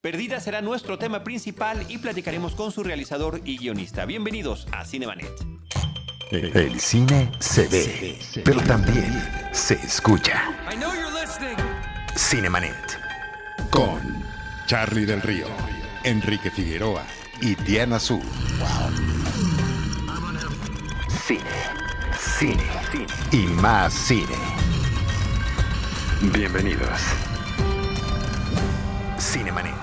Perdida será nuestro tema principal y platicaremos con su realizador y guionista. Bienvenidos a Cinemanet. El cine se ve, pero también se escucha. Cinemanet. Con Charlie del Río, Enrique Figueroa y Diana Su. Cine, cine y más cine. Bienvenidos. Cinemanet.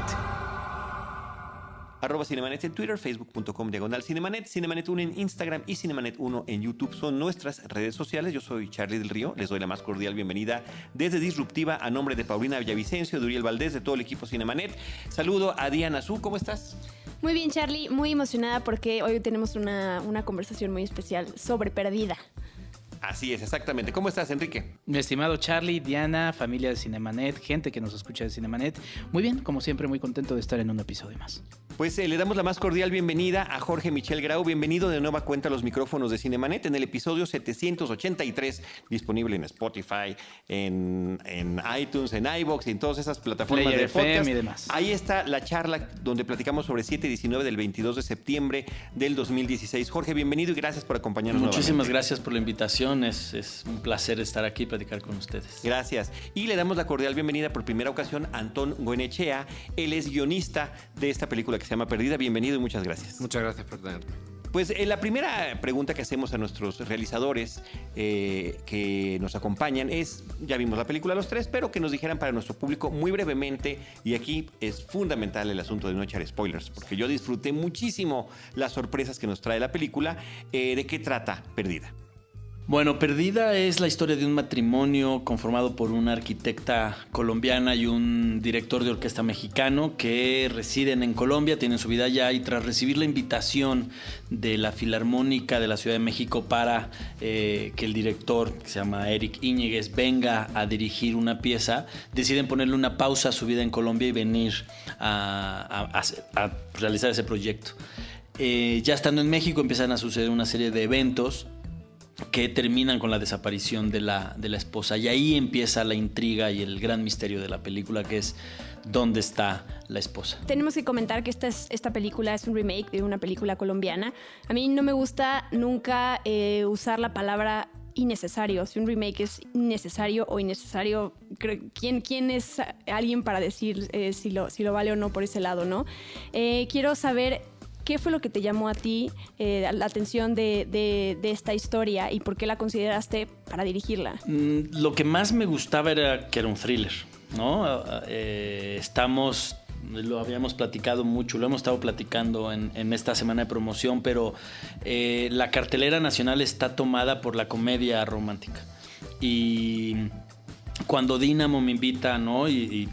@Cinemanet en Twitter, facebook.com/Cinemanet, Cinemanet1 en Instagram y Cinemanet1 en YouTube son nuestras redes sociales. Yo soy Charlie del Río, les doy la más cordial bienvenida desde Disruptiva a nombre de Paulina Villavicencio, de Uriel Valdés, de todo el equipo Cinemanet. Saludo a Diana Su, ¿cómo estás? Muy bien, Charlie, muy emocionada porque hoy tenemos una conversación muy especial sobre Perdida. Así es, exactamente. ¿Cómo estás, Enrique? Mi estimado Charlie, Diana, familia de Cinemanet, gente que nos escucha de Cinemanet. Muy bien, como siempre, muy contento de estar en un episodio más. Pues le damos la más cordial bienvenida a Jorge Michel Grau. Bienvenido de nueva cuenta a los micrófonos de Cinemanet en el episodio 783, disponible en Spotify, en iTunes, en iVoox y en todas esas plataformas Player de podcast. FM y demás. Ahí está la charla donde platicamos sobre 7-19 del 22 de septiembre del 2016. Jorge, bienvenido y gracias por acompañarnos. Muchísimas nuevamente. gracias por la invitación. Es un placer estar aquí y platicar con ustedes. Gracias. Y le damos la cordial bienvenida por primera ocasión a Antón Goenechea. Él es guionista de esta película que se llama Perdida. Bienvenido y muchas gracias. Muchas gracias por tenerme. Pues la primera pregunta que hacemos a nuestros realizadores que nos acompañan es, ya vimos la película los tres, pero que nos dijeran para nuestro público muy brevemente, y aquí es fundamental el asunto de no echar spoilers, porque yo disfruté muchísimo las sorpresas que nos trae la película. ¿De qué trata Perdida? Bueno, Perdida es la historia de un matrimonio conformado por una arquitecta colombiana y un director de orquesta mexicano que residen en Colombia, tienen su vida allá, y tras recibir la invitación de la Filarmónica de la Ciudad de México para que el director, que se llama Eric Íñiguez, venga a dirigir una pieza, deciden ponerle una pausa a su vida en Colombia y venir a realizar ese proyecto. Ya estando en México empiezan a suceder una serie de eventos que terminan con la desaparición de la esposa, y ahí empieza la intriga y el gran misterio de la película, que es ¿dónde está la esposa? Tenemos que comentar que esta película es un remake de una película colombiana. A mí no me gusta nunca usar la palabra innecesario. Si un remake es innecesario o innecesario, ¿quién es alguien para decir si lo vale o no por ese lado, ¿no? Quiero saber ¿qué fue lo que te llamó a ti la atención de esta historia y por qué la consideraste para dirigirla? Lo que más me gustaba era que era un thriller, ¿no? Lo habíamos platicado mucho, lo hemos estado platicando en esta semana de promoción, pero la cartelera nacional está tomada por la comedia romántica. Y cuando Dynamo me invita, ¿no? y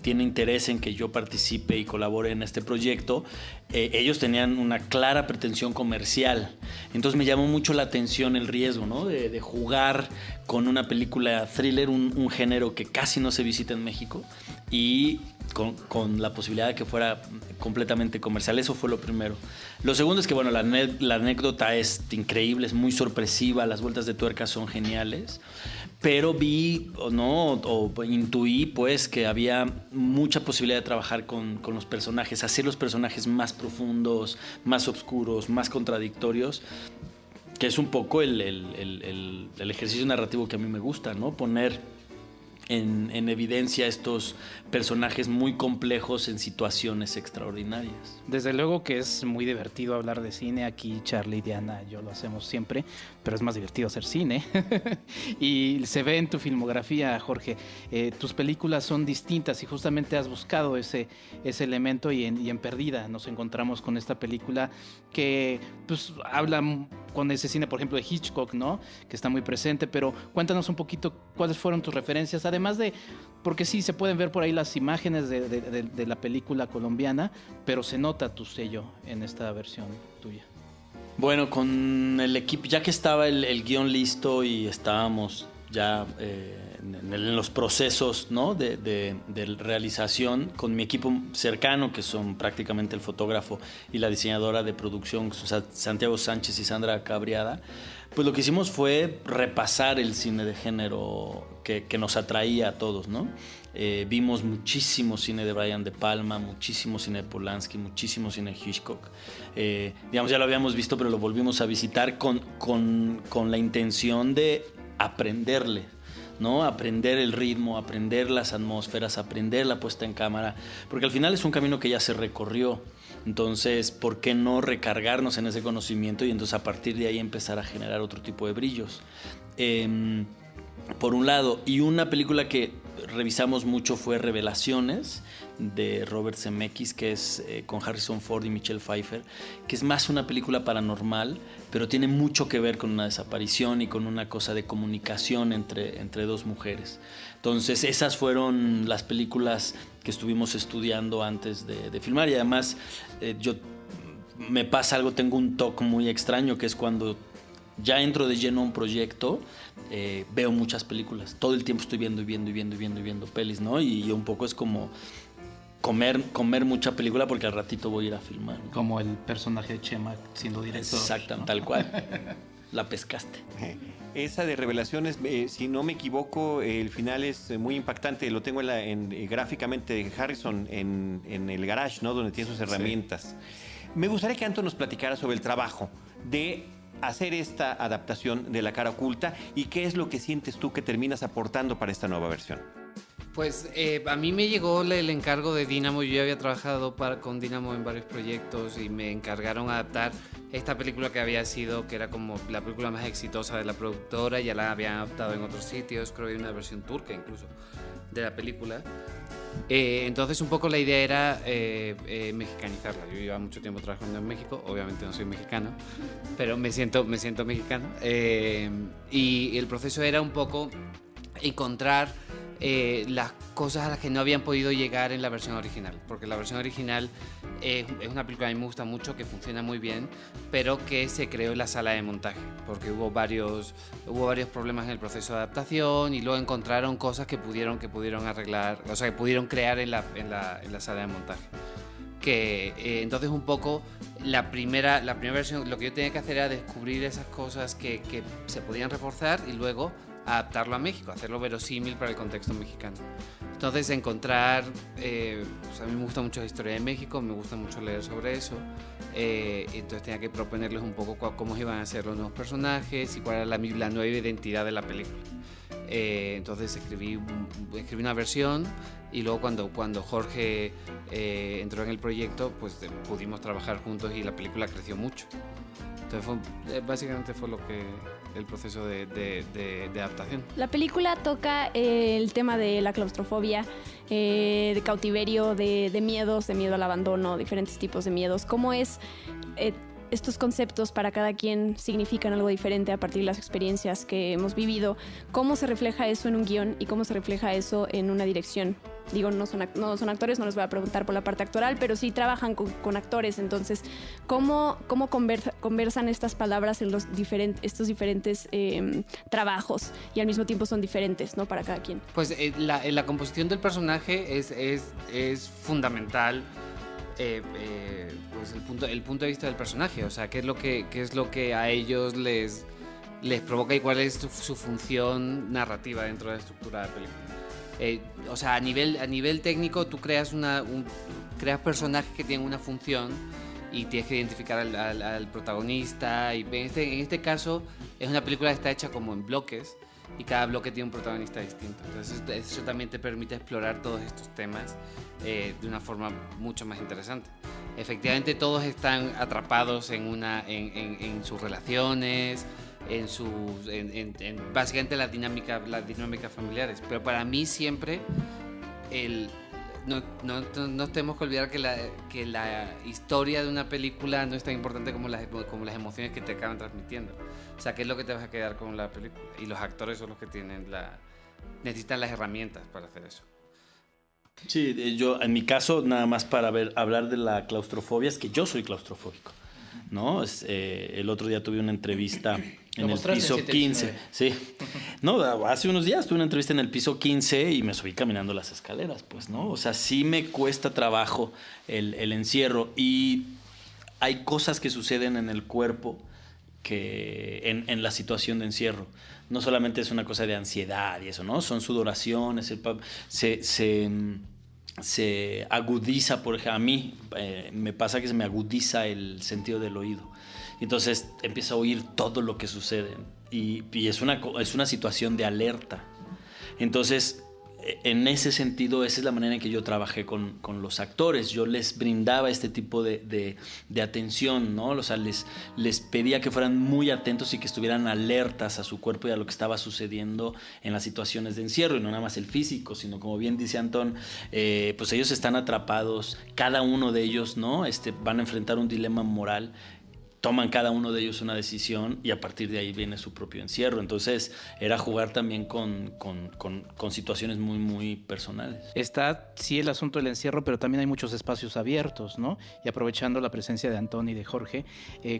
tiene interés en que yo participe y colabore en este proyecto, ellos tenían una clara pretensión comercial. Entonces me llamó mucho la atención el riesgo, ¿no? de jugar con una película thriller, un género que casi no se visita en México, y con la posibilidad de que fuera completamente comercial. Eso fue lo primero. Lo segundo es que, bueno, la anécdota es increíble, es muy sorpresiva, las vueltas de tuerca son geniales, pero intuí pues que había mucha posibilidad de trabajar con los personajes, hacer los personajes más profundos, más oscuros, más contradictorios, que es un poco el ejercicio narrativo que a mí me gusta, ¿no? Poner en evidencia estos personajes muy complejos en situaciones extraordinarias. Desde luego que es muy divertido hablar de cine. Aquí Charlie, Diana, yo lo hacemos siempre, pero es más divertido hacer cine. Y se ve en tu filmografía, Jorge. Tus películas son distintas y justamente has buscado ese elemento, y en Perdida nos encontramos con esta película que pues habla con ese cine, por ejemplo, de Hitchcock, ¿no? Que está muy presente, pero cuéntanos un poquito cuáles fueron tus referencias, además de, porque sí, se pueden ver por ahí las imágenes de la película colombiana, pero se nota tu sello en esta versión tuya. Bueno, con el equipo, ya que estaba el guión listo y estábamos ya en los procesos, ¿no? de realización, con mi equipo cercano, que son prácticamente el fotógrafo y la diseñadora de producción, Santiago Sánchez y Sandra Cabriada, pues lo que hicimos fue repasar el cine de género que nos atraía a todos, ¿no? Vimos muchísimo cine de Brian De Palma, muchísimo cine de Polanski, muchísimo cine de Hitchcock. Digamos, ya lo habíamos visto, pero lo volvimos a visitar con la intención de aprenderle, ¿no? Aprender el ritmo, aprender las atmósferas, aprender la puesta en cámara, porque al final es un camino que ya se recorrió. Entonces, ¿por qué no recargarnos en ese conocimiento y entonces a partir de ahí empezar a generar otro tipo de brillos? Por un lado, y una película que revisamos mucho fue Revelaciones, de Robert Zemeckis, que es con Harrison Ford y Michelle Pfeiffer, que es más una película paranormal, pero tiene mucho que ver con una desaparición y con una cosa de comunicación entre dos mujeres. Entonces, esas fueron las películas que estuvimos estudiando antes de filmar, y además me pasa algo, tengo un toque muy extraño, que es cuando ya entro de lleno a un proyecto, veo muchas películas. Todo el tiempo estoy viendo pelis, ¿no? Y un poco es como comer mucha película porque al ratito voy a ir a filmar, ¿no? Como el personaje de Chema siendo director. Exacto, ¿no? Tal cual. La pescaste. Esa de Revelaciones, si no me equivoco, el final es muy impactante. Lo tengo gráficamente de Harrison en el garage, ¿no? Donde tiene sus herramientas. Sí. Me gustaría que Anton nos platicara sobre el trabajo de hacer esta adaptación de La cara oculta y qué es lo que sientes tú que terminas aportando para esta nueva versión. Pues a mí me llegó el encargo de Dynamo. Yo ya había trabajado con Dynamo en varios proyectos y me encargaron adaptar esta película que era como la película más exitosa de la productora. Ya la habían adaptado en otros sitios, creo que hay una versión turca incluso de la película. Entonces un poco la idea era mexicanizarla. Yo llevaba mucho tiempo trabajando en México, obviamente no soy mexicano, pero me siento mexicano. Y el proceso era un poco encontrar las cosas a las que no habían podido llegar en la versión original, porque la versión original es una película que a mí me gusta mucho, que funciona muy bien, pero que se creó en la sala de montaje, porque hubo varios problemas en el proceso de adaptación y luego encontraron cosas que pudieron arreglar, o sea, que pudieron crear en la sala de montaje. Entonces un poco la primera versión, lo que yo tenía que hacer era descubrir esas cosas que se podían reforzar y luego adaptarlo a México, hacerlo verosímil para el contexto mexicano. Entonces encontrar, a mí me gusta mucho la historia de México, me gusta mucho leer sobre eso, entonces tenía que proponerles un poco cómo iban a ser los nuevos personajes y cuál era la nueva identidad de la película. Entonces escribí una versión y luego cuando Jorge entró en el proyecto, pues pudimos trabajar juntos y la película creció mucho. Entonces básicamente fue el proceso de adaptación. La película toca el tema de la claustrofobia, de cautiverio, de miedos, de miedo al abandono, diferentes tipos de miedos. ¿Cómo es estos conceptos para cada quien significan algo diferente a partir de las experiencias que hemos vivido? ¿Cómo se refleja eso en un guión y cómo se refleja eso en una dirección? Digo, no son actores, no les voy a preguntar por la parte actoral, pero sí trabajan con actores. Entonces, ¿cómo conversan estas palabras en estos diferentes trabajos y al mismo tiempo son diferentes, ¿no? Para cada quien. Pues la composición del personaje es fundamental. Pues el punto de vista del personaje, o sea, qué es lo que a ellos les provoca y cuál es su función narrativa dentro de la estructura de la película. O sea, a nivel técnico tú creas personajes que tienen una función y tienes que identificar al protagonista, y en este caso es una película que está hecha como en bloques y cada bloque tiene un protagonista distinto. Entonces eso también te permite explorar todos estos temas de una forma mucho más interesante. Efectivamente todos están atrapados en sus relaciones, en básicamente las dinámicas familiares, pero para mí siempre no tenemos que olvidar que la historia de una película no es tan importante como las emociones que te acaban transmitiendo. O sea, ¿qué es lo que te vas a quedar con la película? Y los actores son los que necesitan las herramientas para hacer eso. Sí, yo en mi caso, nada más para hablar de la claustrofobia, es que yo soy claustrofóbico, ¿no? El otro día tuve una entrevista en el piso 15. Sí. No, hace unos días tuve una entrevista en el piso 15 y me subí caminando las escaleras, pues, ¿no? O sea, sí me cuesta trabajo el encierro, y hay cosas que suceden en el cuerpo en la situación de encierro. No solamente es una cosa de ansiedad y eso, ¿no? Son sudoraciones, se agudiza, por ejemplo, a mí me pasa que se me agudiza el sentido del oído. Entonces empiezo a oír todo lo que sucede y es una situación de alerta. Entonces, en ese sentido, esa es la manera en que yo trabajé con los actores. Yo les brindaba este tipo de atención, ¿no? O sea, les pedía que fueran muy atentos y que estuvieran alertas a su cuerpo y a lo que estaba sucediendo en las situaciones de encierro, y no nada más el físico, sino como bien dice Antón, pues ellos están atrapados, cada uno de ellos, ¿no? Van a enfrentar un dilema moral. Toman cada uno de ellos una decisión y a partir de ahí viene su propio encierro. Entonces era jugar también con situaciones muy, muy personales. Está, sí, el asunto del encierro, pero también hay muchos espacios abiertos, ¿no? Y aprovechando la presencia de Antón y de Jorge,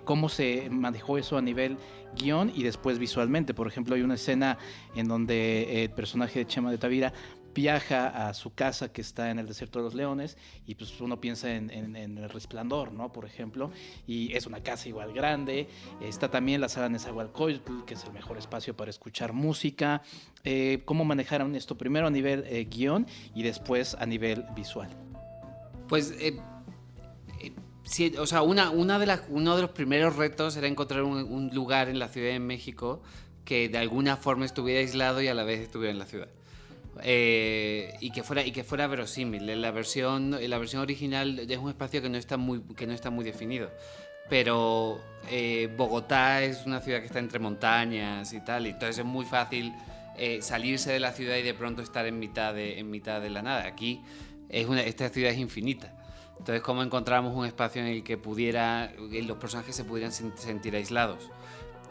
¿cómo se manejó eso a nivel guión y después visualmente? Por ejemplo, hay una escena en donde el personaje de Chema de Tavira viaja a su casa que está en el Desierto de los Leones y pues uno piensa en El Resplandor, ¿no? Por ejemplo, y es una casa igual grande. Está también la sala Nezahualcóyotl, que es el mejor espacio para escuchar música. ¿Cómo manejaron esto? Primero a nivel guión y después a nivel visual. Pues sí, o sea, uno de los primeros retos era encontrar un lugar en la Ciudad de México que de alguna forma estuviera aislado y a la vez estuviera en la ciudad. Y que fuera verosímil. La versión original es un espacio que no está muy definido, pero Bogotá es una ciudad que está entre montañas y tal, y entonces es muy fácil salirse de la ciudad y de pronto estar en mitad de la nada. Aquí esta ciudad es infinita. Entonces, ¿cómo encontramos un espacio en el que los personajes se pudieran sentir aislados?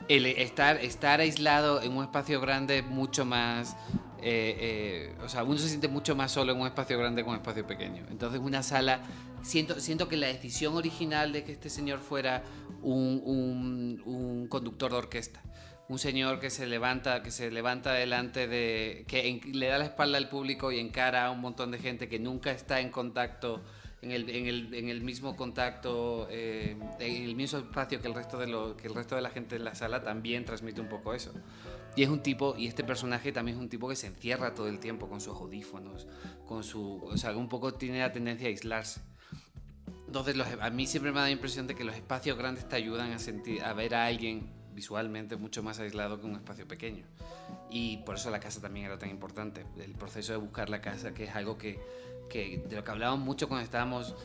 El estar aislado en un espacio grande es mucho más... o sea, uno se siente mucho más solo en un espacio grande que en un espacio pequeño. Entonces, una sala... Siento que la decisión original de que este señor fuera un conductor de orquesta, un señor que se levanta delante de... que le da la espalda al público y encara a un montón de gente que nunca está en contacto... En el mismo contacto, en el mismo espacio que el resto de la gente en la sala, también transmite un poco eso. Y este personaje también es un tipo que se encierra todo el tiempo con sus audífonos, o sea, un poco tiene la tendencia a aislarse. Entonces, a mí siempre me da la impresión de que los espacios grandes te ayudan a ver a alguien visualmente mucho más aislado que un espacio pequeño. Y por eso la casa también era tan importante. El proceso de buscar la casa, que es algo que de lo que hablábamos mucho cuando estábamos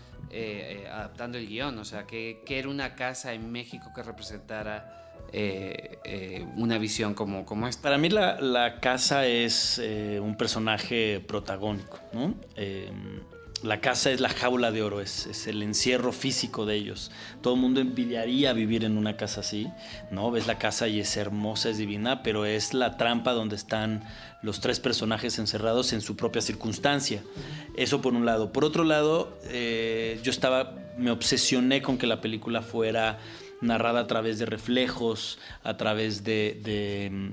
adaptando el guión, o sea, que era una casa en México que representara una visión como esta. Para mí la casa es un personaje protagónico, ¿no? La casa es la jaula de oro, es el encierro físico de ellos. Todo el mundo envidiaría vivir en una casa así, ¿no? Ves la casa y es hermosa, es divina, pero es la trampa donde están los tres personajes encerrados en su propia circunstancia. Eso por un lado. Por otro lado, me obsesioné con que la película fuera narrada a través de reflejos, a través de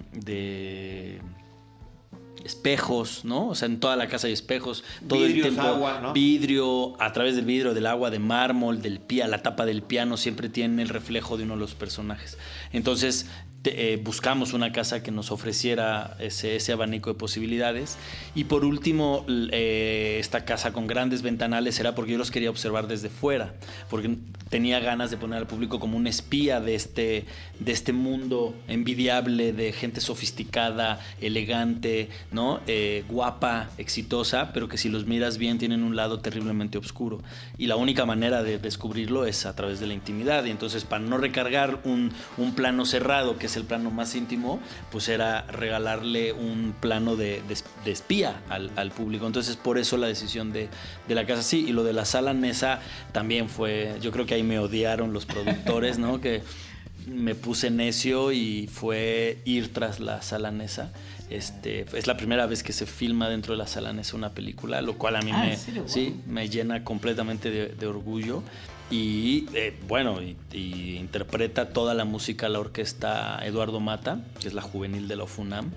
espejos, ¿no? O sea, en toda la casa hay espejos, todo Vidrios, el tiempo, agua, ¿no? vidrio, a través del vidrio, del agua, de mármol, la tapa del piano siempre tiene el reflejo de uno de los personajes. Entonces, buscamos una casa que nos ofreciera ese abanico de posibilidades. Y por último, esta casa con grandes ventanales era porque yo los quería observar desde fuera, porque tenía ganas de poner al público como un espía de este mundo envidiable, de gente sofisticada, elegante, ¿no? Guapa, exitosa, pero que si los miras bien tienen un lado terriblemente oscuro. Y la única manera de descubrirlo es a través de la intimidad. Y entonces, para no recargar un plano cerrado, que es el plano más íntimo, pues era regalarle un plano de espía al público. Entonces, por eso la decisión de la casa, sí. Y lo de la sala Nesa también fue, yo creo que ahí me odiaron los productores, ¿no? Que me puse necio y fue ir tras la sala Nesa. Es la primera vez que se filma dentro de la sala Nesa una película, lo cual a mí me llena completamente de orgullo. Y y interpreta toda la música la orquesta Eduardo Mata, que es la juvenil de la UFUNAM,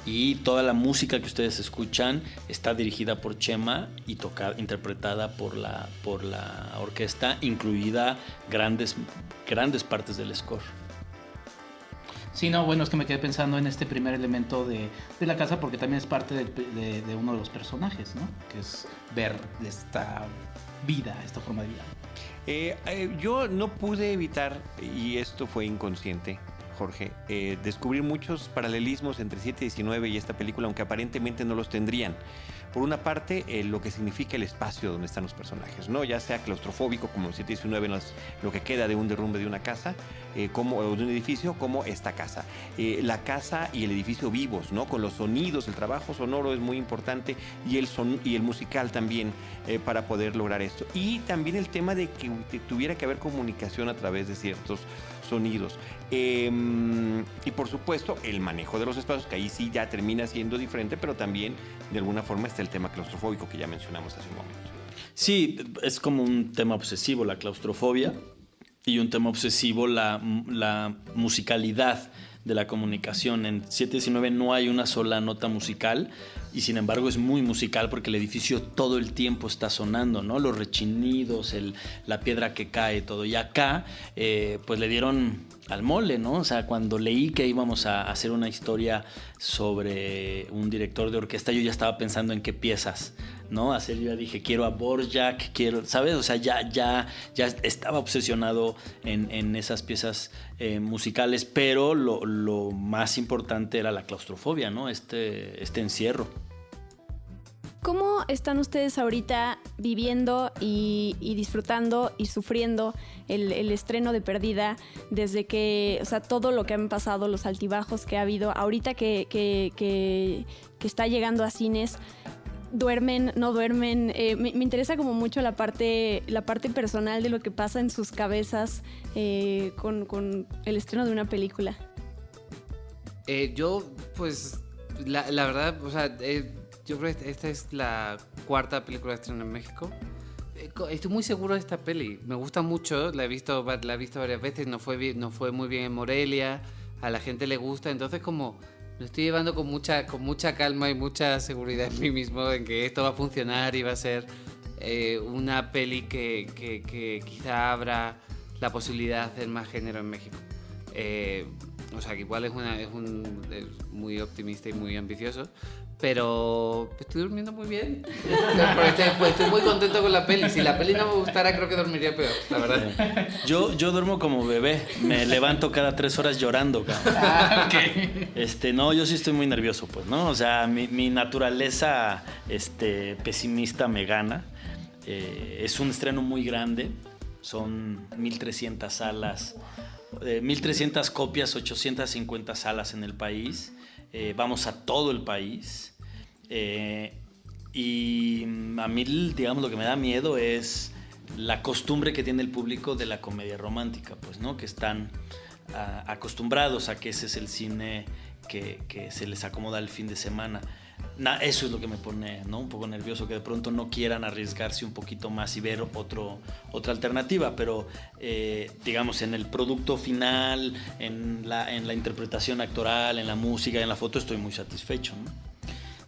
y toda la música que ustedes escuchan está dirigida por Chema y interpretada por la orquesta, incluida grandes partes del score. Sí, no, bueno, es que me quedé pensando en este primer elemento de la casa porque también es parte de uno de los personajes, ¿no? Que es ver esta vida, esta forma de vida. Yo no pude evitar, y esto fue inconsciente, Jorge, descubrir muchos paralelismos entre 7-19 y esta película, aunque aparentemente no los tendrían. Por una parte, lo que significa el espacio donde están los personajes, ¿no? Ya sea claustrofóbico, como en 7-19, lo que queda de un derrumbe de una casa, o de un edificio, como esta casa. La casa y el edificio vivos, ¿no? Con los sonidos, el trabajo sonoro es muy importante y el musical también, para poder lograr esto. Y también el tema de que tuviera que haber comunicación a través de ciertos sonidos. Y por supuesto el manejo de los espacios, que ahí sí ya termina siendo diferente, pero también de alguna forma está el tema claustrofóbico que ya mencionamos hace un momento. Sí, es como un tema obsesivo la claustrofobia y un tema obsesivo la musicalidad de la comunicación. En 7-19 no hay una sola nota musical y sin embargo es muy musical porque el edificio todo el tiempo está sonando, ¿no? Los rechinidos, la piedra que cae, todo. Y acá pues le dieron al mole, ¿no? O sea, cuando leí que íbamos a hacer una historia sobre un director de orquesta, yo ya estaba pensando en qué piezas, ¿no? Hacer, yo ya dije, quiero a Dvorak, quiero, ¿sabes? O sea, ya estaba obsesionado en esas piezas musicales, pero lo más importante era la claustrofobia, ¿no? Este encierro. ¿Cómo están ustedes ahorita viviendo y disfrutando y sufriendo el estreno de Perdida desde que, o sea, todo lo que han pasado, los altibajos que ha habido, ahorita que está llegando a cines? ¿Duermen? ¿No duermen? Me interesa como mucho la parte personal de lo que pasa en sus cabezas con el estreno de una película. Yo, pues, la verdad, o sea, yo creo que esta es la cuarta película de estreno en México. Estoy muy seguro de esta peli. Me gusta mucho, la he visto varias veces. No fue muy bien en Morelia. A la gente le gusta. Entonces, como lo estoy llevando con mucha calma y mucha seguridad en mí mismo, en que esto va a funcionar y va a ser una peli que quizá abra la posibilidad de hacer más género en México. O sea, que igual es muy optimista y muy ambicioso, pero estoy durmiendo muy bien. Estoy muy contento con la peli. Si la peli no me gustara, creo que dormiría peor, la verdad. Yo duermo como bebé. Me levanto cada 3 horas llorando, cabrón. Okay. No, yo sí estoy muy nervioso, pues, ¿no? O sea, mi naturaleza pesimista me gana. Es un estreno muy grande. Son 1,300 salas. 1,300 copias, 850 salas en el país. Vamos a todo el país. Y a mí, digamos, lo que me da miedo es la costumbre que tiene el público de la comedia romántica, pues, ¿no? Que están acostumbrados a que ese es el cine que se les acomoda el fin de semana. Eso es lo que me pone, ¿no? Un poco nervioso, que de pronto no quieran arriesgarse un poquito más y ver otra alternativa, pero digamos, en el producto final, en la interpretación actoral, en la música, en la foto, estoy muy satisfecho, ¿no?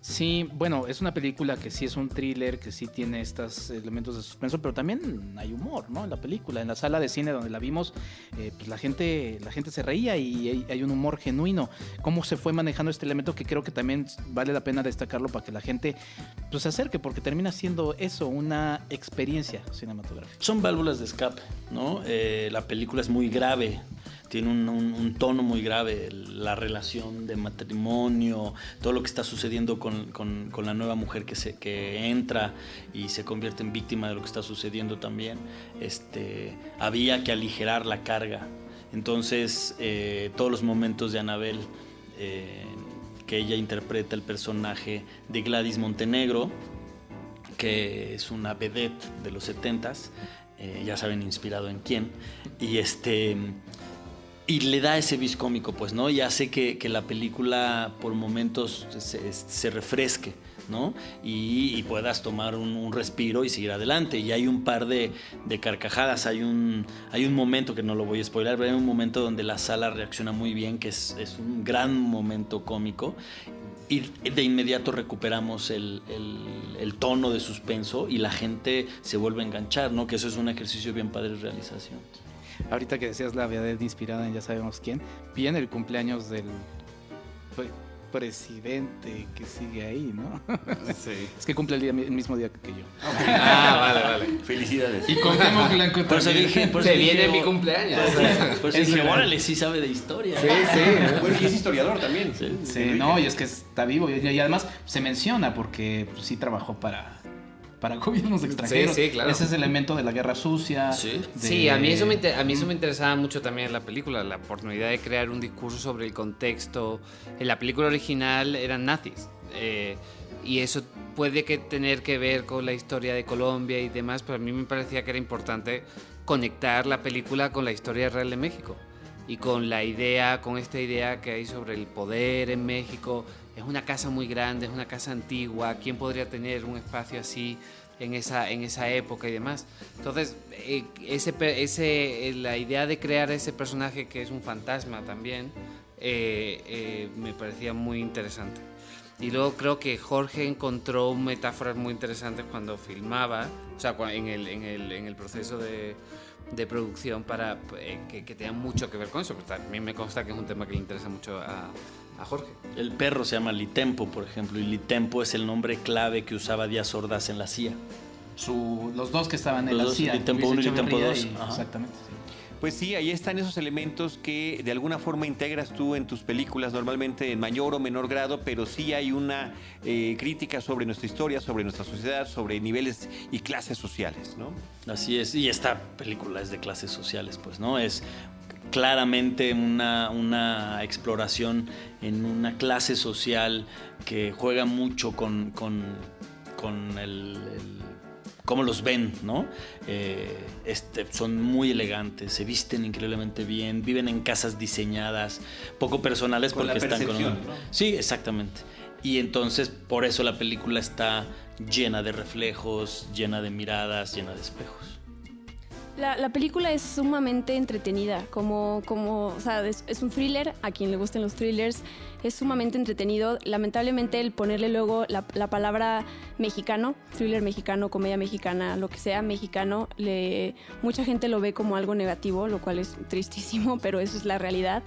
Sí, bueno, es una película que sí es un thriller, que sí tiene estos elementos de suspenso, pero también hay humor, ¿no? En la película, en la sala de cine donde la vimos, pues la gente se reía y hay un humor genuino. ¿Cómo se fue manejando este elemento? Que creo que también vale la pena destacarlo para que la gente pues, se acerque, porque termina siendo eso, una experiencia cinematográfica. Son válvulas de escape, ¿no? La película es muy grave. Tiene un tono muy grave, la relación de matrimonio, todo lo que está sucediendo con la nueva mujer que entra y se convierte en víctima de lo que está sucediendo también. Había que aligerar la carga. Entonces, todos los momentos de Anabel, que ella interpreta el personaje de Gladys Montenegro, que es una vedette de los 70s, ya saben, inspirado en quién, y le da ese vis cómico, pues, ¿no? Y hace que la película por momentos se refresque, ¿no? Y puedas tomar un respiro y seguir adelante. Y hay un par de carcajadas. Hay un momento, que no lo voy a spoiler, pero hay un momento donde la sala reacciona muy bien, que es un gran momento cómico. Y de inmediato recuperamos el tono de suspenso y la gente se vuelve a enganchar, ¿no? Que eso es un ejercicio bien padre de realización. ahorita que decías la verdad inspirada en ya sabemos quién, viene el cumpleaños del presidente que sigue ahí, ¿no? Sí. Es que cumple el mismo día que yo. Vale. Felicidades. Y Cuauhtémoc Blanco Por eso también. dije, Se viene mi cumpleaños. Por eso Es dije, verdad. órale, sí sabe de historia. Sí. Bueno, y es historiador también. Sí, no, y es que está vivo. Y además se menciona porque pues, sí trabajó para gobiernos extranjeros. Sí, claro. Ese es el elemento de la guerra sucia. Sí. Sí, a mí eso me interesaba mucho también en la película, la oportunidad de crear un discurso sobre el contexto. En la película original eran nazis, y eso puede tener que ver con la historia de Colombia y demás, pero a mí me parecía que era importante conectar la película con la historia real de México y con esta idea que hay sobre el poder en México. Es una casa muy grande, es una casa antigua. ¿Quién podría tener un espacio así en esa época y demás? Entonces, la idea de crear ese personaje que es un fantasma también me parecía muy interesante. Y luego creo que Jorge encontró metáforas muy interesantes cuando filmaba, o sea, en el proceso de producción para que tengan mucho que ver con eso. Pero también me consta que es un tema que le interesa mucho a Jorge. El perro se llama Litempo, por ejemplo, y Litempo es el nombre clave que usaba Díaz Ordaz en la CIA. Los dos que estaban en Los la dos, CIA. Litempo Luis 1 y Litempo Echeverría 2. Ajá. Exactamente, sí. Pues sí, ahí están esos elementos que de alguna forma integras tú en tus películas, normalmente en mayor o menor grado, pero sí hay una crítica sobre nuestra historia, sobre nuestra sociedad, sobre niveles y clases sociales, ¿no? Así es, y esta película es de clases sociales, pues, ¿no? Es claramente una exploración en una clase social que juega mucho con cómo los ven, ¿no? Son muy elegantes, se visten increíblemente bien, viven en casas diseñadas, poco personales Con porque la están percepción, con... ¿no? Sí, exactamente. Y entonces por eso la película está llena de reflejos, llena de miradas, llena de espejos. La película es sumamente entretenida, o sea, es un thriller, a quien le gusten los thrillers, es sumamente entretenido. Lamentablemente el ponerle luego la palabra mexicano, thriller mexicano, comedia mexicana, lo que sea mexicano, mucha gente lo ve como algo negativo, lo cual es tristísimo, pero eso es la realidad.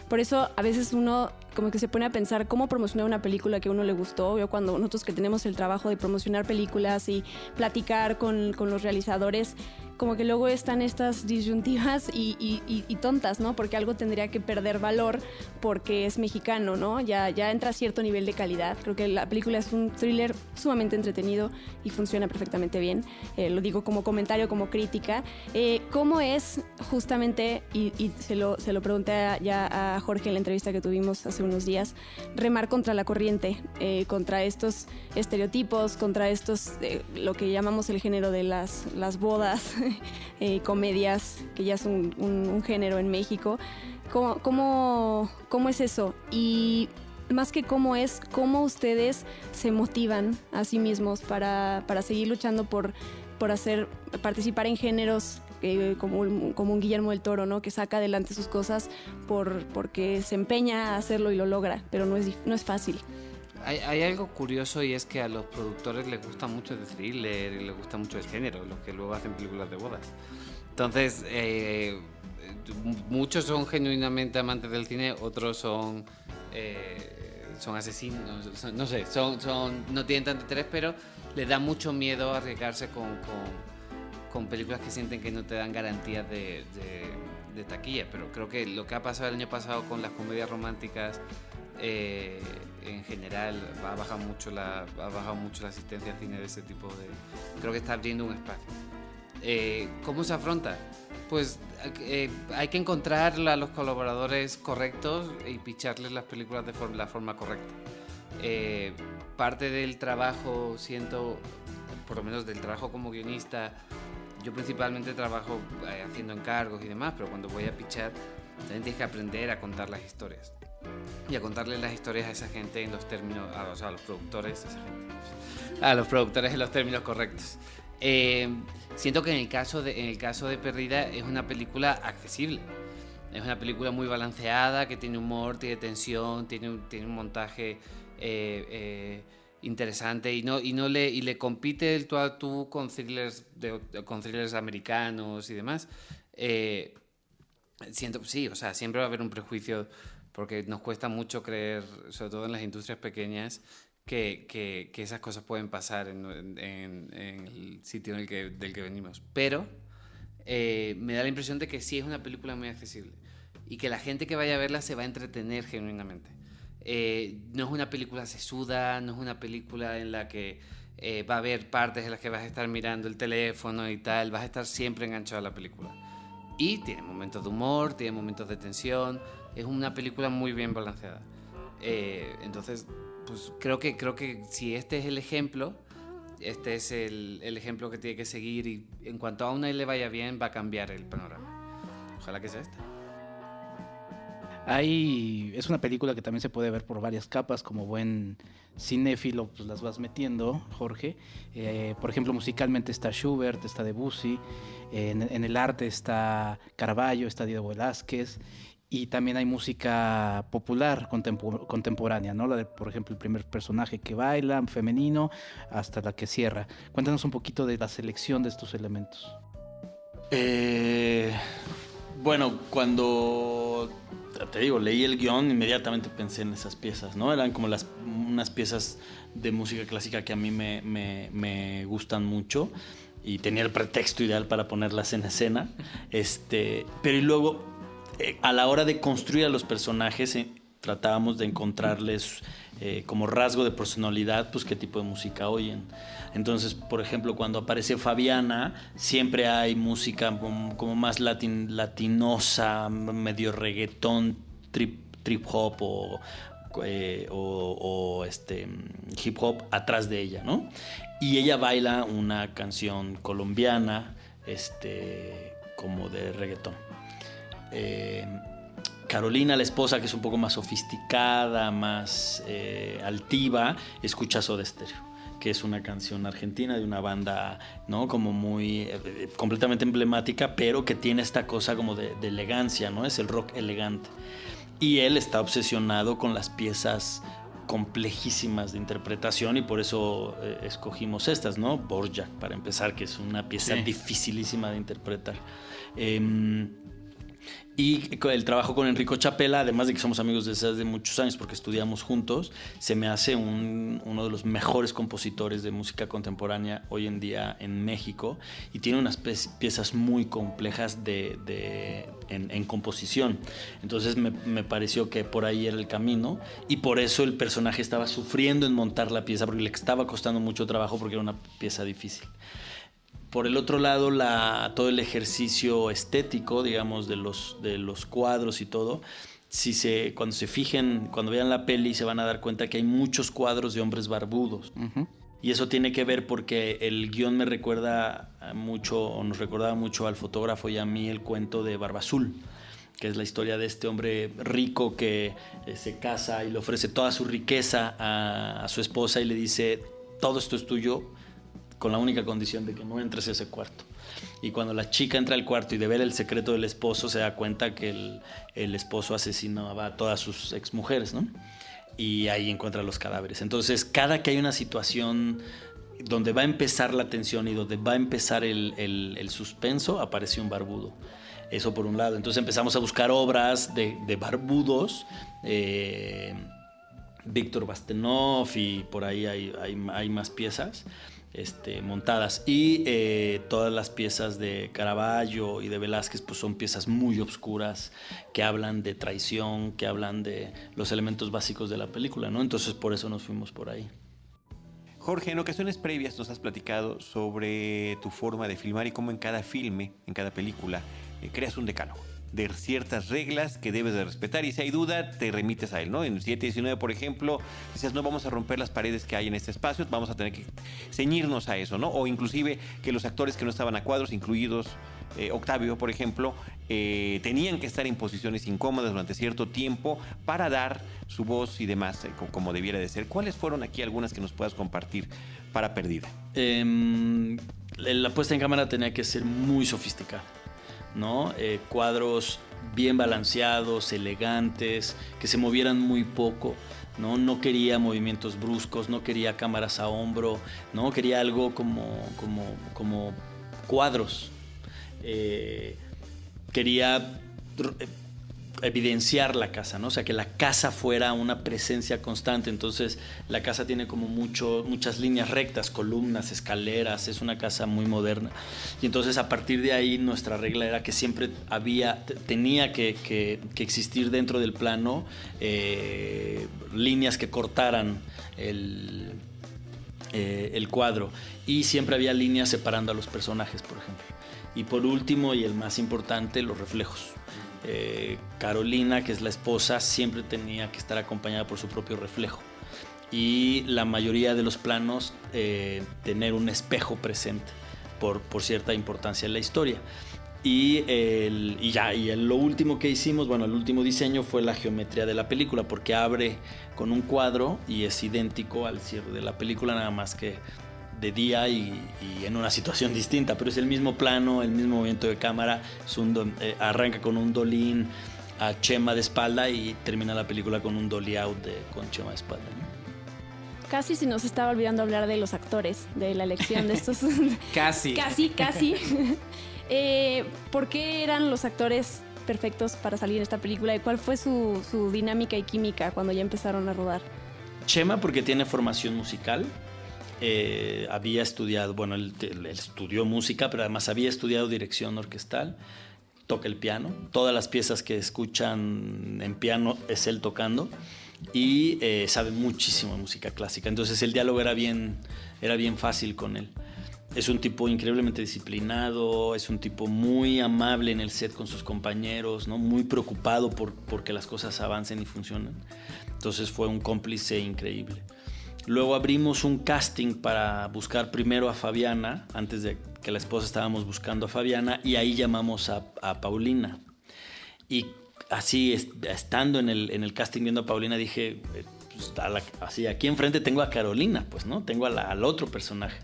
Por eso a veces uno como que se pone a pensar cómo promocionar una película que a uno le gustó. Yo cuando nosotros que tenemos el trabajo de promocionar películas y platicar con los realizadores, como que luego están estas disyuntivas y tontas, ¿no? Porque algo tendría que perder valor porque es mexicano, ¿no? Ya entra a cierto nivel de calidad. Creo que la película es un thriller sumamente entretenido y funciona perfectamente bien. Lo digo como comentario, como crítica. ¿Cómo es justamente, y se lo pregunté ya a Jorge en la entrevista que tuvimos hace unos días, remar contra la corriente, contra estos estereotipos, contra estos, lo que llamamos el género de las bodas, comedias, que ya es un género en México? ¿Cómo es eso? Y más que cómo ustedes se motivan a sí mismos para seguir luchando por participar en géneros como un Guillermo del Toro, ¿no? Que saca adelante sus cosas porque se empeña a hacerlo y lo logra, pero no es fácil. Hay algo curioso, y es que a los productores les gusta mucho el thriller y les gusta mucho el género, los que luego hacen películas de bodas. Entonces, muchos son genuinamente amantes del cine, otros son asesinos, no sé, no tienen tanto interés, pero les da mucho miedo arriesgarse con películas que sienten que no te dan garantías de taquilla. Pero creo que lo que ha pasado el año pasado con las comedias románticas, en general ha bajado mucho la asistencia al cine de ese tipo creo que está abriendo un espacio. ¿Cómo se afronta? Pues hay que encontrar a los colaboradores correctos y picharles las películas de la forma correcta. Parte del trabajo, siento, por lo menos del trabajo como guionista, yo principalmente trabajo haciendo encargos y demás, pero cuando voy a pichar también tienes que aprender a contar las historias y a contarles las historias a esa gente en los términos, a los productores, a los productores en los términos correctos. Siento que en el caso de Perdida es una película accesible. Es una película muy balanceada, que tiene humor, tiene tensión, tiene un montaje interesante, y le compite del tú a tú con thrillers americanos y demás. Sí, o sea, siempre va a haber un prejuicio porque nos cuesta mucho creer, sobre todo en las industrias pequeñas, que esas cosas pueden pasar en el sitio del que venimos. Pero me da la impresión de que sí es una película muy accesible y que la gente que vaya a verla se va a entretener genuinamente. No es una película sesuda, no es una película en la que va a haber partes en las que vas a estar mirando el teléfono y tal, vas a estar siempre enganchado a la película. Y tiene momentos de humor, tiene momentos de tensión, es una película muy bien balanceada. Entonces, pues creo que si este es el ejemplo, este es el ejemplo que tiene que seguir, y en cuanto a una le vaya bien, va a cambiar el panorama. Ojalá que sea esta. Es una película que también se puede ver por varias capas, como buen cinéfilo, pues las vas metiendo, Jorge. Por ejemplo, musicalmente está Schubert, está Debussy, en el arte está Caravaggio, está Diego Velázquez, y también hay música popular contemporánea, ¿no? Por ejemplo, el primer personaje que baila, femenino, hasta la que cierra. Cuéntanos un poquito de la selección de estos elementos. Bueno, cuando te digo, leí el guión, inmediatamente pensé en esas piezas, ¿no? Eran como unas piezas de música clásica que a mí me gustan mucho, y tenía el pretexto ideal para ponerlas en escena. Pero y luego, a la hora de construir a los personajes, tratábamos de encontrarles como rasgo de personalidad, pues qué tipo de música oyen. Entonces, por ejemplo, cuando aparece Fabiana, siempre hay música como más latinosa, medio reggaetón, trip hop o hip hop atrás de ella, ¿no? Y ella baila una canción colombiana, como de reggaetón. Carolina, la esposa, que es un poco más sofisticada, más altiva, escucha Soda Stereo, que es una canción argentina de una banda, ¿no? Como muy completamente emblemática, pero que tiene esta cosa como de elegancia, ¿no? Es el rock elegante. Y él está obsesionado con las piezas complejísimas de interpretación, y por eso escogimos estas, ¿no? Borjak, para empezar, que es una pieza dificilísima de interpretar. Y el trabajo con Enrico Chapela, además de que somos amigos desde hace muchos años porque estudiamos juntos, se me hace uno de los mejores compositores de música contemporánea hoy en día en México, y tiene unas piezas muy complejas en composición. Entonces me pareció que por ahí era el camino, y por eso el personaje estaba sufriendo en montar la pieza, porque le estaba costando mucho trabajo porque era una pieza difícil. Por el otro lado, todo el ejercicio estético, digamos, de los cuadros y todo, cuando se fijen, cuando vean la peli, se van a dar cuenta que hay muchos cuadros de hombres barbudos. Uh-huh. Y eso tiene que ver porque el guión me recuerda mucho, o nos recordaba mucho al fotógrafo y a mí, el cuento de Barba Azul, que es la historia de este hombre rico que se casa y le ofrece toda su riqueza a su esposa y le dice: todo esto es tuyo, con la única condición de que no entres a ese cuarto. Y cuando la chica entra al cuarto y de ver el secreto del esposo, se da cuenta que el esposo asesinaba a todas sus exmujeres, ¿no? Y ahí encuentra los cadáveres. Entonces, cada que hay una situación donde va a empezar la tensión y donde va a empezar el suspenso, aparece un barbudo. Eso por un lado. Entonces empezamos a buscar obras de barbudos, Víctor Bastenov, y por ahí hay más piezas montadas, y todas las piezas de Caravaggio y de Velázquez pues son piezas muy obscuras que hablan de traición, que hablan de los elementos básicos de la película, ¿no? Entonces por eso nos fuimos por ahí. Jorge, en ocasiones previas nos has platicado sobre tu forma de filmar y cómo en cada filme, en cada película, creas un decálogo de ciertas reglas que debes de respetar, y si hay duda te remites a él, ¿no? En 719, por ejemplo, dices: no vamos a romper las paredes que hay en este espacio, vamos a tener que ceñirnos a eso, ¿no? O inclusive que los actores que no estaban a cuadros, incluidos Octavio, por ejemplo, tenían que estar en posiciones incómodas durante cierto tiempo para dar su voz y demás, como debiera de ser. ¿Cuáles fueron aquí algunas que nos puedas compartir para Perdida? La puesta en cámara tenía que ser muy sofisticada, ¿no? Cuadros bien balanceados, elegantes, que se movieran muy poco, ¿no? No quería movimientos bruscos, no quería cámaras a hombro, ¿no? Quería algo como cuadros. Quería evidenciar la casa, ¿no? O sea, que la casa fuera una presencia constante. Entonces, la casa tiene como muchas líneas rectas, columnas, escaleras, es una casa muy moderna. Y entonces, a partir de ahí, nuestra regla era que siempre tenía que existir dentro del plano líneas que cortaran el cuadro. Y siempre había líneas separando a los personajes, por ejemplo. Y por último, y el más importante, los reflejos. Carolina, que es la esposa, siempre tenía que estar acompañada por su propio reflejo. Y la mayoría de los planos tener un espejo presente por cierta importancia en la historia. Lo último que hicimos, bueno, el último diseño fue la geometría de la película, porque abre con un cuadro y es idéntico al cierre de la película, nada más que de día y en una situación distinta, pero es el mismo plano, el mismo movimiento de cámara. Arranca con un dolín a Chema de espalda y termina la película con un dolly out con Chema de espalda, ¿no? Casi se nos estaba olvidando hablar de los actores, de la elección de estos. Casi. Casi. ¿Por qué eran los actores perfectos para salir en esta película y cuál fue su dinámica y química cuando ya empezaron a rodar? Chema, porque tiene formación musical. Había estudiado, bueno, él estudió música, pero además había estudiado dirección orquestal, toca el piano, todas las piezas que escuchan en piano es él tocando, y sabe muchísimo de música clásica, entonces el diálogo era bien fácil con él. Es un tipo increíblemente disciplinado, es un tipo muy amable en el set con sus compañeros, ¿no? Muy preocupado por que las cosas avancen y funcionen, entonces fue un cómplice increíble. Luego abrimos un casting para buscar primero a Fabiana, antes de que la esposa estábamos buscando a Fabiana, y ahí llamamos a Paulina. Y así, estando en el casting viendo a Paulina, dije, pues, así aquí enfrente tengo a Carolina, pues, ¿no? Tengo al otro personaje.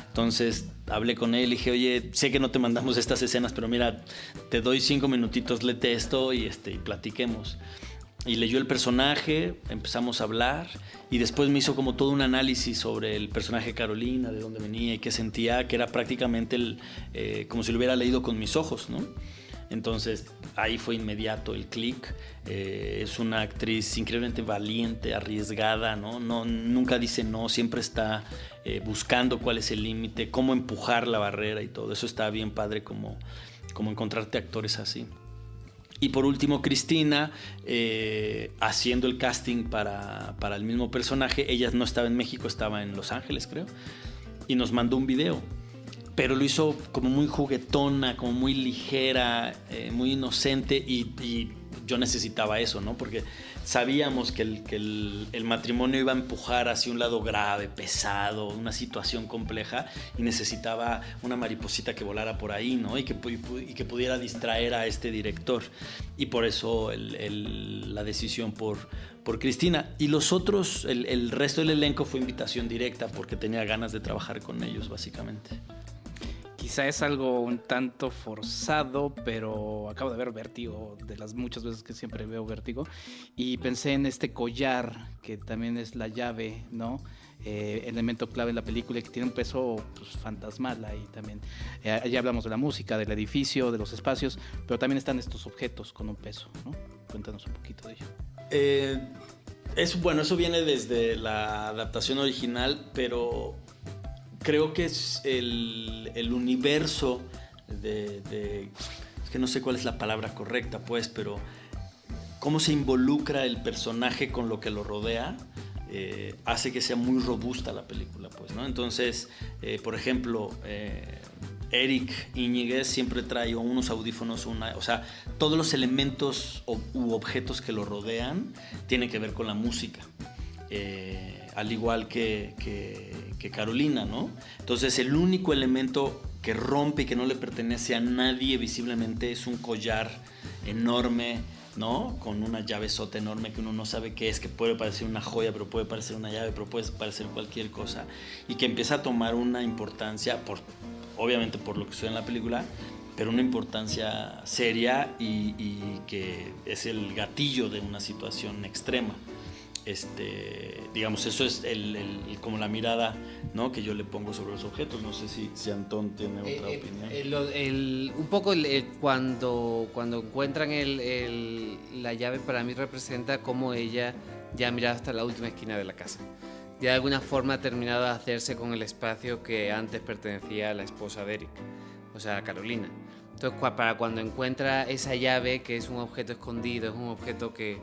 Entonces hablé con él y dije, oye, sé que no te mandamos estas escenas, pero mira, te doy 5 minutitos, léete esto y platiquemos. Y leyó el personaje, empezamos a hablar y después me hizo como todo un análisis sobre el personaje Carolina, de dónde venía y qué sentía, que era prácticamente como si lo hubiera leído con mis ojos, ¿no? Entonces ahí fue inmediato el clic. Es una actriz increíblemente valiente, arriesgada, ¿no? Nunca dice no, siempre está buscando cuál es el límite, cómo empujar la barrera y todo. Eso está bien padre, como encontrarte actores así. Y por último, Cristina, haciendo el casting para el mismo personaje. Ella no estaba en México, estaba en Los Ángeles, creo. Y nos mandó un video. Pero lo hizo como muy juguetona, como muy ligera, muy inocente. Y yo necesitaba eso, ¿no? Porque sabíamos que el matrimonio iba a empujar hacia un lado grave, pesado, una situación compleja, y necesitaba una mariposita que volara por ahí, ¿no? Y que pudiera distraer a este director. Y por eso la decisión por Cristina. Y los otros, el resto del elenco fue invitación directa, porque tenía ganas de trabajar con ellos, básicamente. Quizá es algo un tanto forzado, pero acabo de ver Vértigo, de las muchas veces que siempre veo Vértigo, y pensé en este collar, que también es la llave, ¿no? Elemento clave en la película y que tiene un peso, pues, fantasmal ahí también. Ya hablamos de la música, del edificio, de los espacios, pero también están estos objetos con un peso, ¿no? Cuéntanos un poquito de ello. Eso viene desde la adaptación original, pero creo que es el universo es que no sé cuál es la palabra correcta, pues, pero cómo se involucra el personaje con lo que lo rodea, hace que sea muy robusta la película, pues, ¿no? Entonces, por ejemplo, Eric Íñiguez siempre trae unos audífonos, o sea, todos los elementos u objetos que lo rodean tienen que ver con la música. Al igual que Carolina, ¿no? Entonces el único elemento que rompe y que no le pertenece a nadie visiblemente es un collar enorme, ¿no? Con una llavesota enorme que uno no sabe qué es, que puede parecer una joya, pero puede parecer una llave, pero puede parecer cualquier cosa, y que empieza a tomar una importancia, obviamente por lo que sucede en la película, pero una importancia seria y que es el gatillo de una situación extrema. digamos, eso es como la mirada, ¿no?, que yo le pongo sobre los objetos. No sé si Antón tiene otra opinión. Un poco cuando encuentran la llave, para mí representa cómo ella ya ha mirado hasta la última esquina de la casa. Ya de alguna forma ha terminado de hacerse con el espacio que antes pertenecía a la esposa de Eric, o sea, a Carolina. Entonces, para cuando encuentra esa llave, que es un objeto escondido, es un objeto que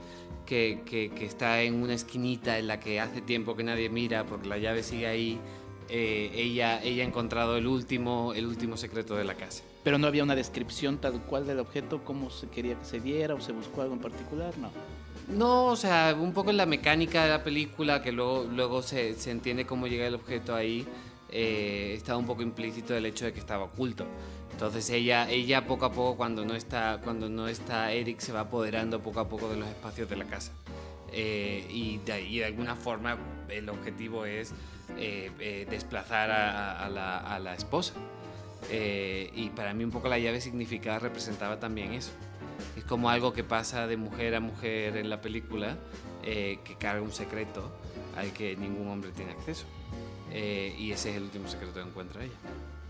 está en una esquinita en la que hace tiempo que nadie mira porque la llave sigue ahí, ella ha encontrado el último secreto de la casa. Pero no había una descripción tal cual del objeto, cómo se quería que se viera o se buscó algo en particular, ¿no? No, o sea, un poco en la mecánica de la película, que luego se entiende cómo llega el objeto ahí, estaba un poco implícito el hecho de que estaba oculto. Entonces ella poco a poco, cuando no está Eric, se va apoderando poco a poco de los espacios de la casa. Y de alguna forma el objetivo es desplazar a la esposa. Y para mí un poco la llave significada representaba también eso. Es como algo que pasa de mujer a mujer en la película, que carga un secreto al que ningún hombre tiene acceso. Y ese es el último secreto que encuentra ella.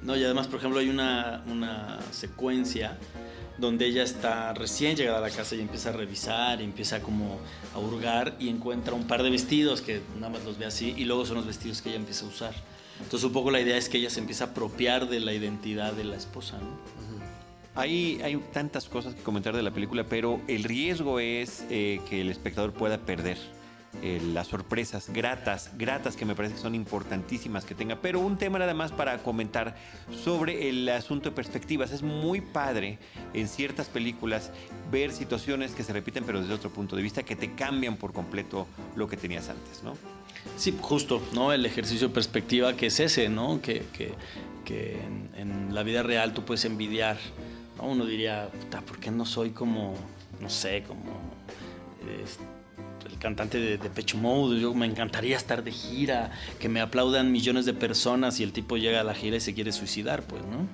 No, y además, por ejemplo, hay una secuencia donde ella está recién llegada a la casa y empieza a revisar, y empieza como a hurgar y encuentra un par de vestidos que nada más los ve así, y luego son los vestidos que ella empieza a usar. Entonces un poco la idea es que ella se empieza a apropiar de la identidad de la esposa, ¿no? Hay tantas cosas que comentar de la película, pero el riesgo es que el espectador pueda perder las sorpresas gratas que me parece que son importantísimas que tenga. Pero un tema nada más para comentar sobre el asunto de perspectivas. Es muy padre en ciertas películas ver situaciones que se repiten pero desde otro punto de vista, que te cambian por completo lo que tenías antes, ¿no? Sí, justo, ¿no? El ejercicio de perspectiva que es ese, ¿no? Que en la vida real tú puedes envidiar, ¿no? Uno diría, puta, ¿por qué no soy como, no sé, como el cantante de Depeche Mode? Yo me encantaría estar de gira, que me aplaudan millones de personas, y el tipo llega a la gira y se quiere suicidar, pues, ¿no?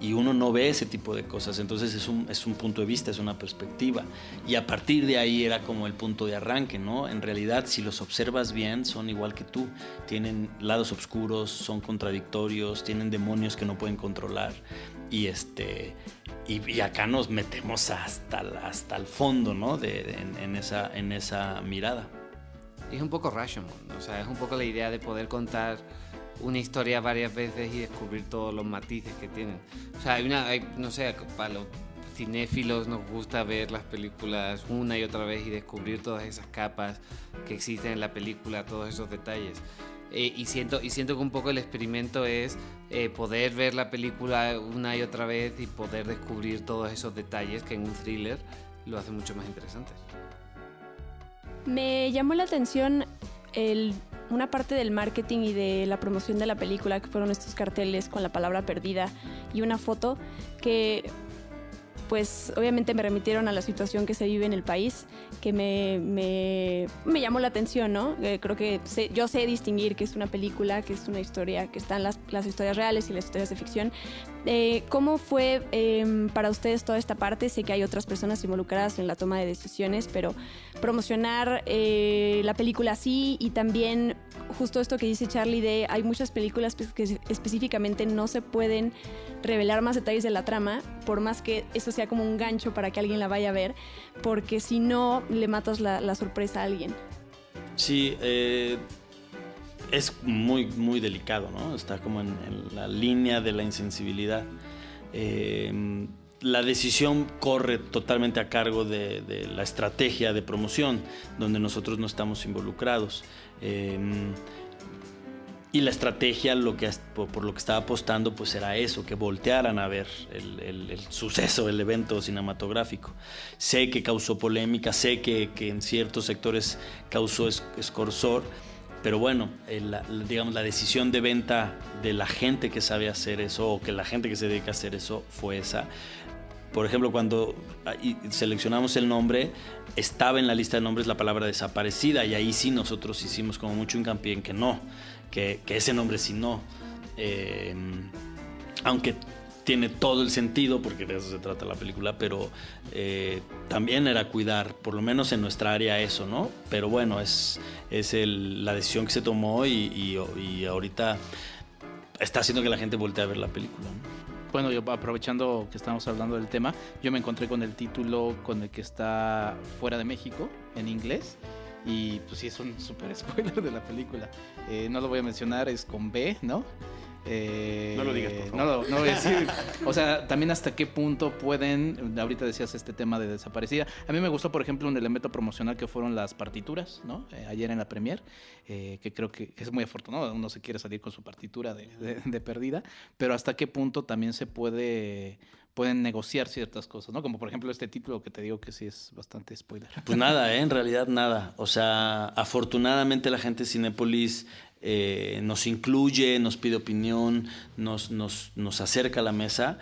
Y uno no ve ese tipo de cosas. Entonces es un punto de vista, es una perspectiva, y a partir de ahí era como el punto de arranque, ¿no? En realidad, si los observas bien, son igual que tú, tienen lados oscuros, son contradictorios, tienen demonios que no pueden controlar, y acá nos metemos hasta el fondo, ¿no? En esa mirada. Es un poco Rashomon, o sea, es un poco la idea de poder contar una historia varias veces y descubrir todos los matices que tienen. O sea, no sé, para los cinéfilos nos gusta ver las películas una y otra vez y descubrir todas esas capas que existen en la película, todos esos detalles. Y siento que un poco el experimento es poder ver la película una y otra vez y poder descubrir todos esos detalles que en un thriller lo hace mucho más interesante. Me llamó la atención una parte del marketing y de la promoción de la película, que fueron estos carteles con la palabra perdida y una foto que pues obviamente me remitieron a la situación que se vive en el país, que me llamó la atención, ¿no? Creo que yo sé distinguir que es una película, que es una historia, que están las historias reales y las historias de ficción. ¿Cómo fue para ustedes toda esta parte? Sé que hay otras personas involucradas en la toma de decisiones, pero promocionar la película así, y también justo esto que dice Charlie hay muchas películas que específicamente no se pueden revelar más detalles de la trama, por más que eso sea como un gancho para que alguien la vaya a ver, porque si no le matas la sorpresa a alguien. Sí, es muy, muy delicado, ¿no? Está como en la línea de la insensibilidad. La decisión corre totalmente a cargo de la estrategia de promoción, donde nosotros no estamos involucrados. Y la estrategia, por lo que estaba apostando, pues era eso, que voltearan a ver el suceso, el evento cinematográfico. Sé que causó polémica, sé que en ciertos sectores causó escorzor, pero bueno, digamos, la decisión de venta de la gente que sabe hacer eso, o que la gente que se dedica a hacer eso, fue esa. Por ejemplo, cuando seleccionamos el nombre, estaba en la lista de nombres la palabra desaparecida, y ahí sí nosotros hicimos como mucho hincapié en que ese nombre sí no. Aunque tiene todo el sentido, porque de eso se trata la película, pero también era cuidar, por lo menos en nuestra área, eso, ¿no? Pero bueno, es la decisión que se tomó y ahorita está haciendo que la gente voltee a ver la película, ¿no? Bueno, yo aprovechando que estamos hablando del tema, yo me encontré con el título con el que está Fuera de México, en inglés, y pues sí es un súper spoiler de la película. No lo voy a mencionar, es con B, ¿no? No lo digas, por favor. No voy a decir. O sea, también hasta qué punto pueden. Ahorita decías este tema de desaparecida. A mí me gustó, por ejemplo, un elemento promocional que fueron las partituras, ¿no? Ayer en la premier, que creo que es muy afortunado. Uno se quiere salir con su partitura de perdida, pero hasta qué punto también se pueden negociar ciertas cosas, ¿no? Como por ejemplo este título que te digo que sí es bastante spoiler. Pues nada, en realidad nada. O sea, afortunadamente la gente de Cinépolis nos incluye, nos pide opinión, nos acerca a la mesa,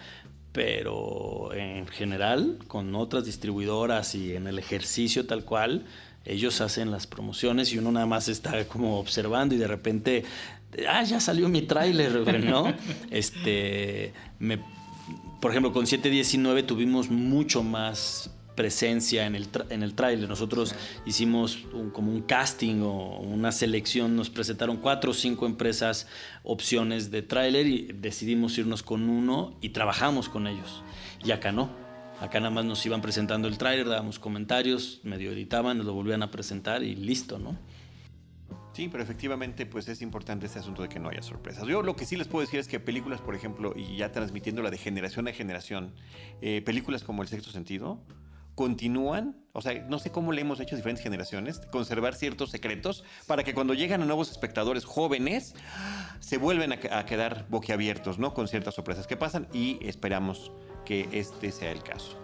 pero en general con otras distribuidoras y en el ejercicio tal cual, ellos hacen las promociones y uno nada más está como observando y de repente, ya salió mi tráiler, ¿no? Por ejemplo, con 719 tuvimos mucho más presencia en el tráiler. Nosotros hicimos como un casting o una selección, nos presentaron 4 o 5 empresas opciones de tráiler y decidimos irnos con uno y trabajamos con ellos. Y acá no. Acá nada más nos iban presentando el tráiler, dábamos comentarios, medio editaban, nos lo volvían a presentar y listo, ¿no? Sí, pero efectivamente pues es importante este asunto de que no haya sorpresas. Yo lo que sí les puedo decir es que películas, por ejemplo, y ya transmitiéndola de generación a generación, películas como El Sexto Sentido continúan, o sea, no sé cómo le hemos hecho a diferentes generaciones, conservar ciertos secretos para que cuando llegan a nuevos espectadores jóvenes se vuelven a quedar boquiabiertos, ¿no? Con ciertas sorpresas que pasan y esperamos que este sea el caso.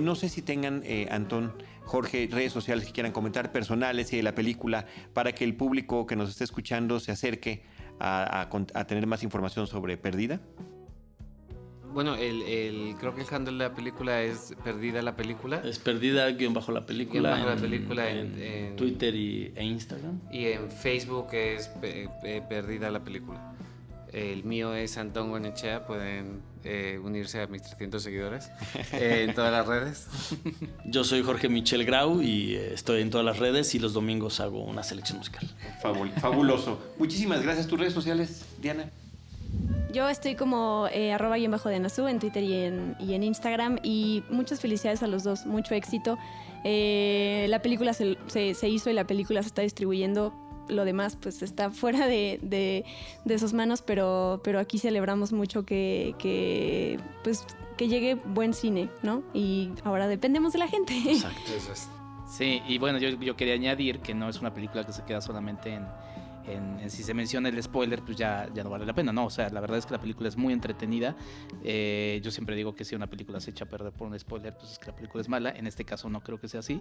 No sé si tengan, Antón, Jorge, redes sociales que quieran comentar, personales y de la película, para que el público que nos esté escuchando se acerque a tener más información sobre Perdida. Bueno, creo que el handle de la película es Perdida la película. Es Perdida-la película, en Twitter e Instagram. Y en Facebook es Perdida la película. El mío es Antón Goñechea, pueden unirse a mis 300 seguidores en todas las redes. Yo soy Jorge Michel Grau y estoy en todas las redes y los domingos hago una selección musical. Fabuloso. Muchísimas gracias. ¿Tus redes sociales, Diana? Yo estoy como @de en Twitter y en Instagram, y muchas felicidades a los dos, mucho éxito. La película se hizo y la película se está distribuyendo. Lo demás pues está fuera de sus manos, pero aquí celebramos mucho que llegue buen cine, ¿no? Y ahora dependemos de la gente. Exacto, eso es. Sí, y bueno, yo quería añadir que no es una película que se queda solamente en si se menciona el spoiler, pues ya no vale la pena, ¿no? O sea, la verdad es que la película es muy entretenida. Yo siempre digo que si una película se echa a perder por un spoiler, pues es que la película es mala. En este caso no creo que sea así.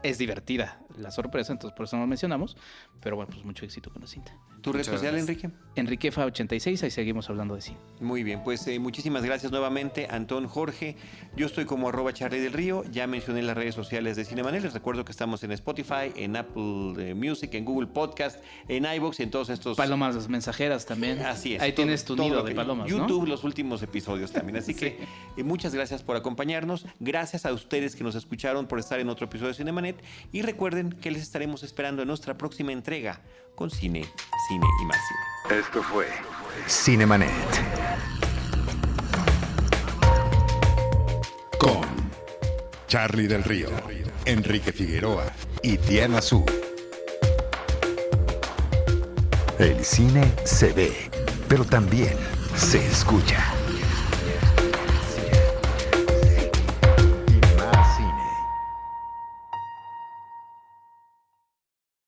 Es divertida la sorpresa, entonces por eso no lo mencionamos. Pero bueno, pues mucho éxito con la cinta. ¿Tu red social, Enrique? Enriquefa86, ahí seguimos hablando de cine. Muy bien, pues muchísimas gracias nuevamente, Antón, Jorge. Yo estoy como @Charly del Río. Ya mencioné las redes sociales de Cinemanet. Les recuerdo que estamos en Spotify, en Apple Music, en Google Podcast, en iVoox, en todos estos... Palomas mensajeras también. Así es. Ahí tienes tu nido de palomas, YouTube, ¿no? Los últimos episodios también. Así Sí. que muchas gracias por acompañarnos. Gracias a ustedes que nos escucharon por estar en otro episodio de Cinemanet. Y recuerden que les estaremos esperando en nuestra próxima entrega con cine y más cine. Esto fue Cinemanet. Con Charly del Río, Enrique Figueroa y Diana Su. El cine se ve, pero también se escucha.